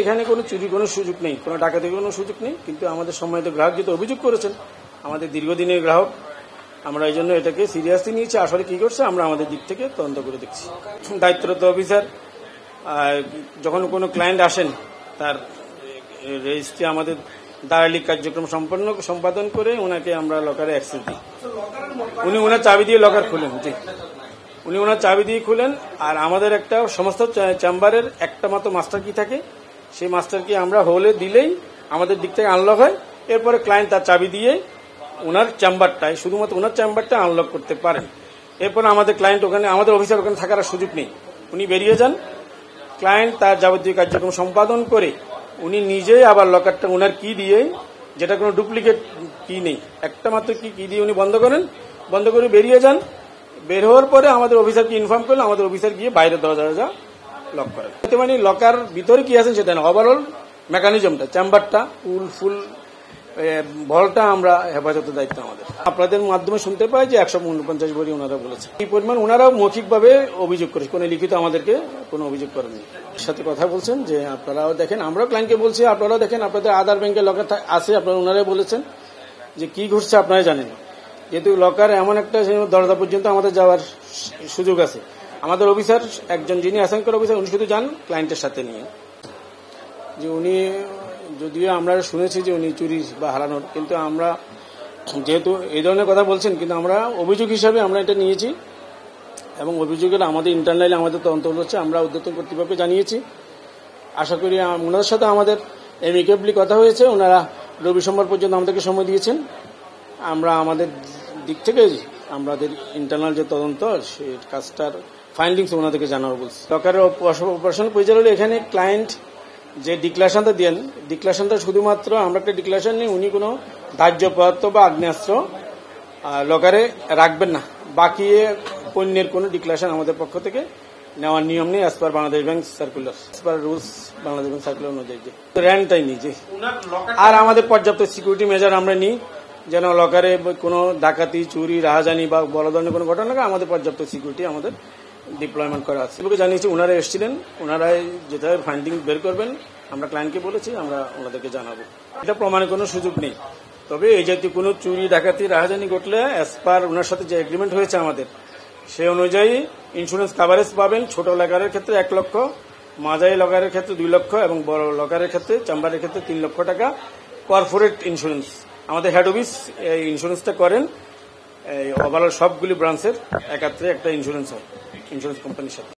এখানে কোনো চুরি কোনো সুযোগ নেই, কোনো ডাকাতির কোনো সুযোগ নেই, কিন্তু আমাদের সম্মানিত গ্রাহক যেহেতু অভিযোগ করেছেন, আমাদের দীর্ঘদিনের গ্রাহক, আমরা এই জন্য এটাকে সিরিয়াসলি নিয়েছি। আসলে কি করছে আমরা আমাদের দিক থেকে তদন্ত করে দেখছি। দায়িত্বরত অফিসার যখন কোনো ক্লায়েন্ট আসেন তার রেজিস্ট্রি আমাদের দালালি কার্যক্রম সম্পাদন করে ওনাকে আমরা লকারে অ্যাক্সেস দিই। উনি ওনার চাবি দিয়ে লকার খুলেন, ঠিক উনি ওনার চাবি দিয়ে খুলেন। আর আমাদের একটা সমস্ত চেম্বারের একটা মাত্র মাস্টার কি থাকে, সেই মাস্টার কি আমরা হোলে দিলেই আমাদের দিক থেকে আনলক হয়। এরপরে ক্লায়েন্ট তার চাবি দিয়ে ওনার চেম্বারটায় শুধুমাত্র ওনার চেম্বারটা আনলক করতে পারেন। এরপরে আমাদের ক্লায়েন্ট ওখানে, আমাদের অফিসার ওখানে থাকার সুযোগ নেই, উনি বেরিয়ে যান। ক্লায়েন্ট তার যাবতীয় কার্যক্রম সম্পাদন করে উনি নিজেই আবার লকারটা ওনার কি দিয়ে, যেটা কোনো ডুপ্লিকেট কি নেই, একটা মাত্র কি দিয়ে উনি বন্ধ করেন, বন্ধ করে বেরিয়ে যান। বের হওয়ার পরে আমাদের অফিসারকে ইনফর্ম করলে আমাদের অফিসার গিয়ে বাইরে দরজা লক করেন। মানে লকার ভিতরে কি আছে সেটা না, ওভারঅল মেকানিজমটা, চেম্বারটা ফুল ভলটা আমরা হেফাজতের দায়িত্ব আমাদের। আপনাদের মাধ্যমে শুনতে পাই যে 149 ভরি ওনারা বলেছে। এই পরিমাণ ওনারাও মৌখিকভাবে অভিযোগ করেছে, কোনো লিখিত আমাদেরকে কোনো অভিযোগ করেননি। সাথে কথা বলছেন যে আপনারাও দেখেন, আমরাও ক্লায়েন্টকে বলছি আপনারাও দেখেন, আপনাদের আধার ব্যাংকের লকার আছে, আপনারা ওনারাই বলেছেন যে কি ঘটছে আপনারা জানেন। যেহেতু লকার এমন একটা দরজা পর্যন্ত আমাদের যাওয়ার সুযোগ আছে, আমাদের অফিসার একজন যিনি অ্যাসাইন অফিসার উনি শুধু যান ক্লায়েন্টের সাথে নিয়ে, যে উনি যদিও আমরা শুনেছি যে উনি চুরি বা হারানোর, কিন্তু আমরা যেহেতু এই ধরনের কথা বলছেন, কিন্তু আমরা অভিযোগ হিসাবে আমরা এটা নিয়েছি এবং অভিযোগের আমাদের ইন্টারনালি আমাদের তদন্ত হচ্ছে, আমরা উদ্যোতন কর্তৃপক্ষকে জানিয়েছি। আশা করি ওনাদের সাথে আমাদের এমিকেবলি কথা হয়েছে, ওনারা রবি সোমবার পর্যন্ত আমাদেরকে সময় দিয়েছেন। আমরা আমাদের দিক থেকে আমাদের ইন্টারনাল যে তদন্ত সেই কাজটার ফাইন্ডিংস ওনাদেরকে জানাবো বলছি। লকারের অপারেশন পরিচালনা এখানে ক্লায়েন্ট যে ডিক্লারেশনটা দেন, ডিক্লারেশনটা শুধুমাত্র আমরা একটা ডিক্লারেশন নিই, উনি কোনো দাহ্য পদার্থ বা আগ্নেয়াস্ত্র লকারে রাখবেন না। বাকি পণ্যের কোনো ডিক্লারেশন আমাদের পক্ষ থেকে নেওয়ার নিয়ম নেই, as per Bangladesh bank circular, as per rules Bangladesh bank circular অনুযায়ী। র্যান্টটাই নিই যে, আর আমাদের পর্যাপ্ত সিকিউরিটি মেজার আমরা নিই, যেন লকারে কোনো ডাকাতি, চুরি, রাহাজানি বা বড় ধরনের কোনো ঘটনা না, আমাদের পর্যাপ্ত সিকিউরিটি আমাদের ডিপ্লয়মেন্ট করা আছে। এগুলো জানিয়েছি, ওনারা এসেছিলেন, ওনারাই যেটা ফান্ডিং বের করবেন আমরা ক্লায়েন্টকে বলেছি, আমরা ওনাদেরকে জানাবো। এটা প্রমাণের কোনো সুযোগ নেই, তবে এই জাতীয় কোনো চুরি, ডাকাতি, রাহাজানি ঘটলে অ্যাজ পার ওনার সাথে যে এগ্রিমেন্ট হয়েছে আমাদের, সেই অনুযায়ী ইন্স্যুরেন্স কাভারেজ পাবেন। ছোট লকারের ক্ষেত্রে 1 লক্ষ, মাঝারি লকারের ক্ষেত্রে 2 লক্ষ এবং বড় লকারের ক্ষেত্রে, চেম্বারের ক্ষেত্রে 3 লক্ষ টাকা কর্পোরেট ইন্স্যুরেন্স। আমাদের হেড অফিস এই ইন্স্যুরেন্সটা করেন, এই ওভারঅল সবগুলি ব্রাঞ্চের একাত্রে একটা ইন্স্যুরেন্স হয় ইন্স্যুরেন্স কোম্পানির সাথে।